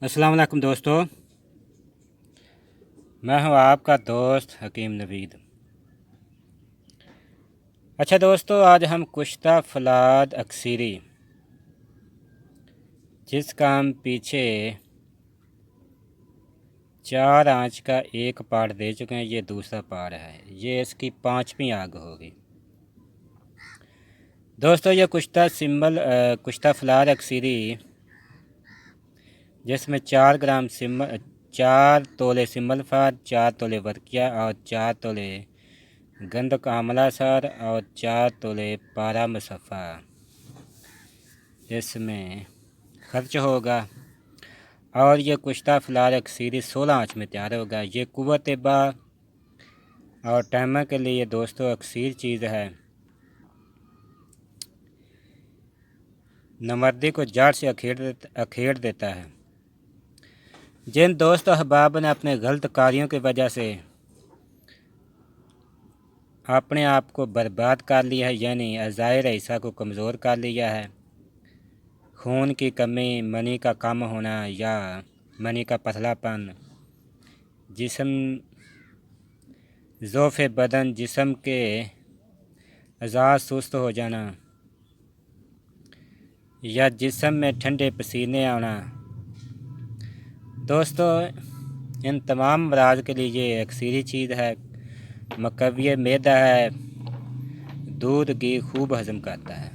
अस्सलाम वालेकुम दोस्तों, मैं हूं आपका दोस्त हकीम नवीद। अच्छा दोस्तों, आज हम कुश्ता फलाद अक्सीरी, जिसका हम पीछे 4 आँच का एक पार्ट दे चुके हैं। ये दूसरा पार्ट है, ये इसकी 5वीं आग होगी। दोस्तों ये कुश्ता फलाद अक्सीरी, जिसमें 4 तोले सिम्बल फार, 4 तोले वर्किया और 4 तोले गंध कामला सर और 4 तोले पारा मुसफ़ा इसमें खर्च होगा। और ये कुश्ता फलाद अक्सीरी 16 आँच में तैयार होगा। ये कुव्वत बा और टाइमर के लिए दोस्तों अक्सीर चीज़ है। नमर्दी को जड़ से अखेड़ देता है। जिन दोस्त अहबाब ने अपने गलत कार्यों की वजह से अपने आप को बर्बाद कर लिया है, यानी अज़ायर ईसा को कमज़ोर कर लिया है, खून की कमी, मनी का कम होना या मनी का पतलापन, जिस्म ज़ोफ़े बदन, जिस्म के अज़ा सुस्त हो जाना या जिस्म में ठंडे पसीने आना, दोस्तों इन तमाम अमराज के लिए ये अक्सीरी चीज़ है। मकवी मैदा है, दूध घी खूब हज़म करता है।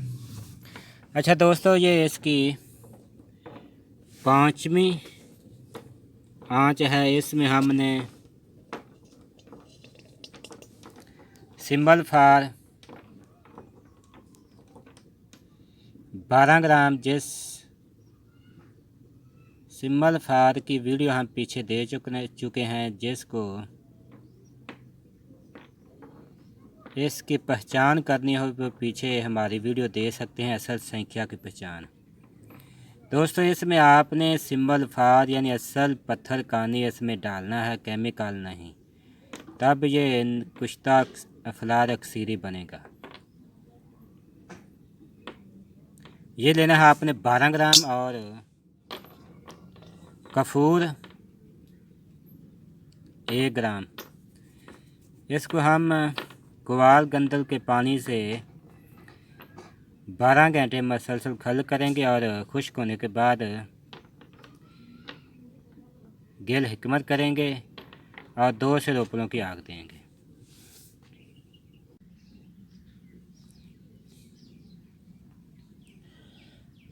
अच्छा दोस्तों, ये इसकी 5वीं आँच है। इसमें हमने सिंबल फार 12 ग्राम, जिस सिंबल फार की वीडियो हम पीछे दे चुके हैं, जिसको इसकी पहचान करनी हो तो पीछे हमारी वीडियो दे सकते हैं, असल संख्या की पहचान। दोस्तों इसमें आपने सिंबल फार यानी असल पत्थर कानी इसमें डालना है, केमिकल नहीं, तब ये कुश्ता फलाद अक्सीरी बनेगा। ये लेना है आपने 12 ग्राम और कपूर 1 ग्राम। इसको हम कुवाल गंदल के पानी से 12 घंटे मसलसल खल करेंगे और खुश्क होने के बाद गिल हिकमत करेंगे और 2 से रोपलों की आग देंगे।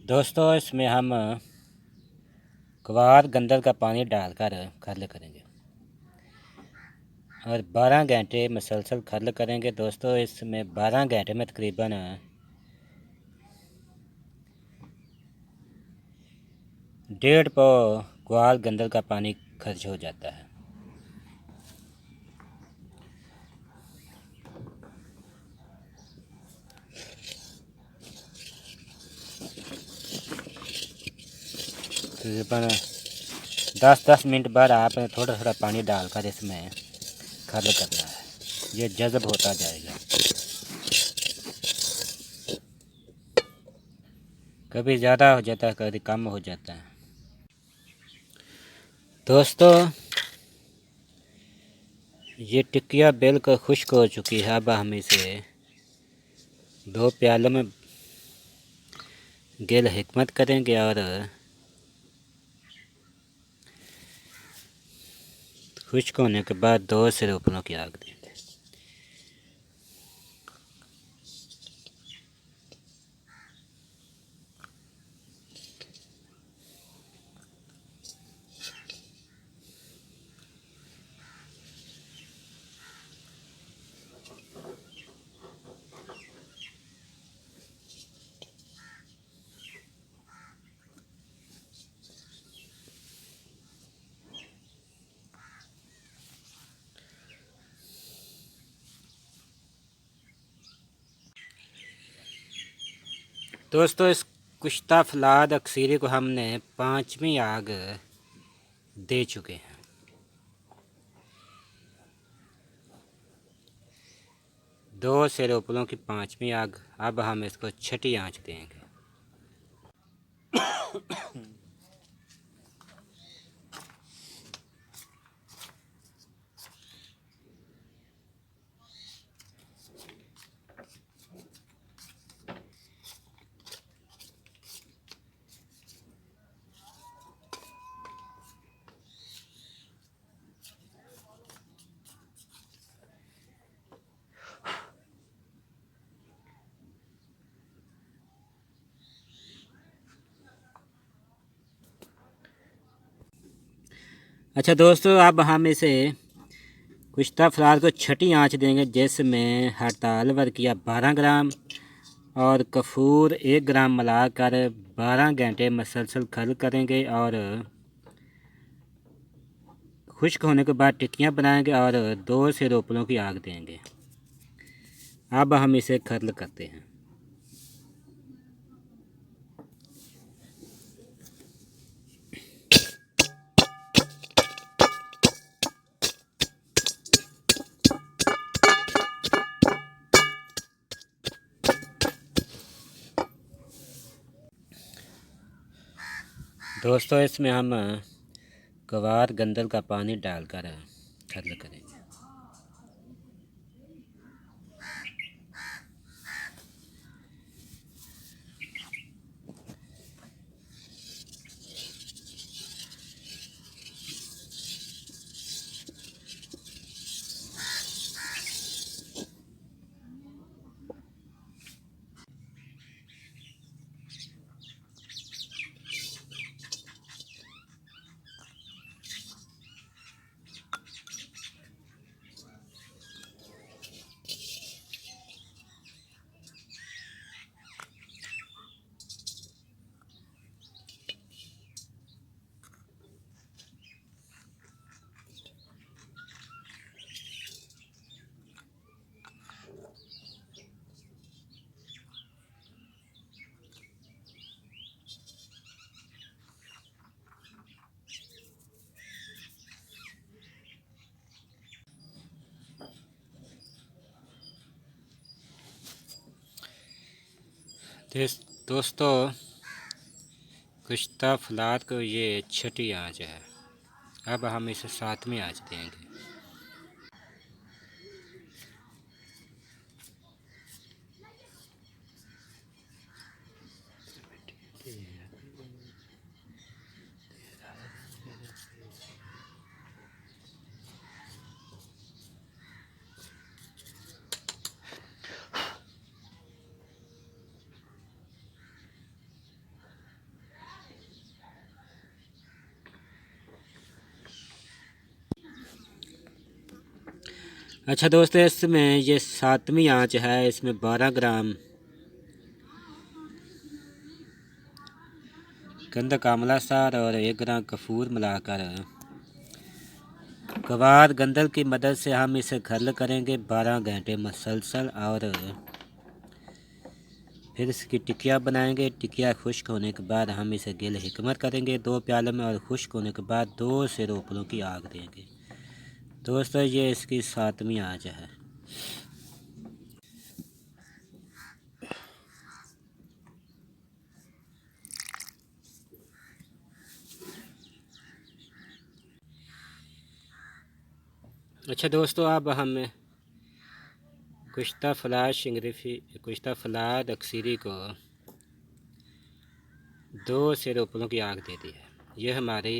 दोस्तों इसमें हम कुवाल गंदल का पानी डालकर खल करेंगे और 12 घंटे मसलसल खल करेंगे। दोस्तों इसमें 12 घंटे में तकरीबन 1.5 पौ कुवाल गंदल का पानी खर्च हो जाता है। तकरीबन 10-10 मिनट बाद आपने थोड़ा थोड़ा पानी डालकर इसमें खल करना है, ये जज़ब होता जाएगा। कभी ज़्यादा हो जाता है, कभी कम हो जाता है। दोस्तों ये टिकिया बिल्कुल खुश्क हो चुकी है। अब हम इसे 2 प्यालों में गिल हिकमत करेंगे और खुश्क होने के बाद 2 से रोपलों की आग देंगे। दोस्तों इस कुश्ता फलाद अक्सीरी को हमने 5वीं आग दे चुके हैं। 2 से रोपलों की 5वीं आग। अब हम इसको 6ठी आँच देंगे। अच्छा दोस्तों, अब हम इसे कुश्ता फलाद को छठी आंच देंगे, जिसमें हड़ताल वर्किया 12 ग्राम और कफूर 1 ग्राम मिलाकर 12 घंटे मसलसल खल करेंगे और खुश्क होने के बाद टिक्कियाँ बनाएंगे और 2 से रोपलों की आग देंगे। अब हम इसे खर्ल करते हैं। दोस्तों, इसमें हम गवार गंदल का पानी डालकर खर्ल करेंगे। दोस्तों, कुश्ता फलाद को ये छठी आंच है। अब हम इसे 7वीं आंच देंगे। अच्छा दोस्तों, इसमें ये 7वीं आंच है। इसमें 12 ग्राम गंधक कामला सार और 1 ग्राम कफूर मिलाकर गवार गंदल की मदद से हम इसे खर्ल करेंगे 12 घंटे मसलसल और फिर इसकी टिकिया बनाएंगे। टिकिया खुश्क होने के बाद हम इसे गिल हिकमत करेंगे 2 प्यालों में और खुश्क होने के बाद 2 से रोपलों की आग देंगे। दोस्तों, ये इसकी 7वीं आंच है। अच्छा दोस्तों, अब हम कुश्ता फलाद अक्सीरी को 2 से रोपलों की आग दे दी है। यह हमारी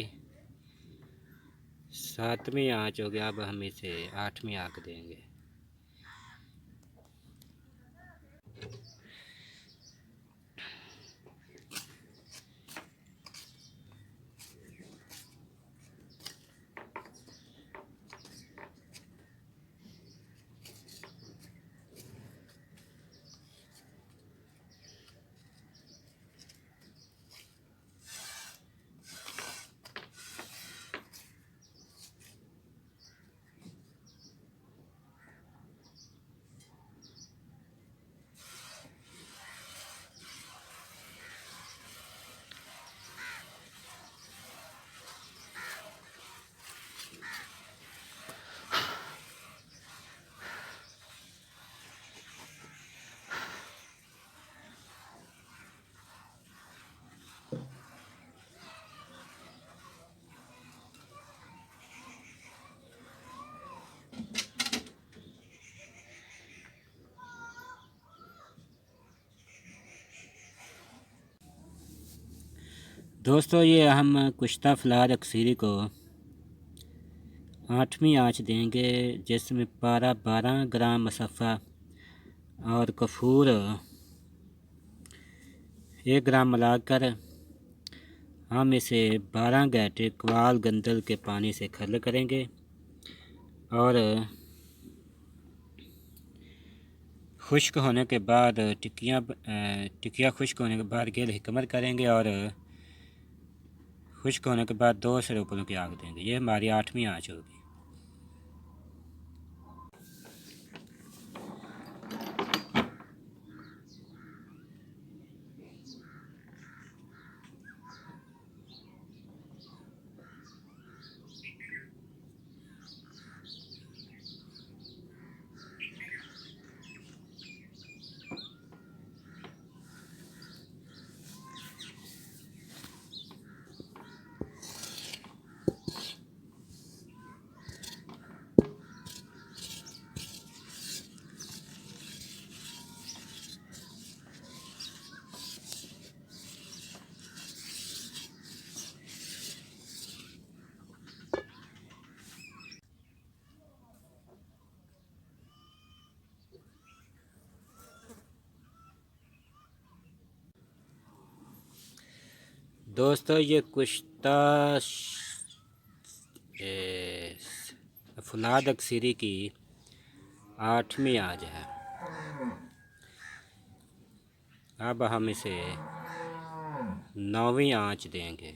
7वीं आंच हो गया। अब हम इसे 8वीं आग देंगे। दोस्तों, ये हम कुश्ता फलाद अक्सीरी को 8वीं आंच देंगे, जिसमें 12 ग्राम मसफ़ा और कफूर 1 ग्राम मिलाकर हम इसे 12 घंटे क्वाल गंदल के पानी से खल करेंगे और खुश्क होने के बाद टिकिया खुश्क होने के बाद गेल हिकमत करेंगे और खुश्क होने के बाद 2 से ऊपर की आग देंगे। ये हमारी 8वीं आँच होगी। दोस्तों ये कुश्ता फुलाद अक्सरी की 8वीं आँच है। अब हम इसे 9वीं आँच देंगे।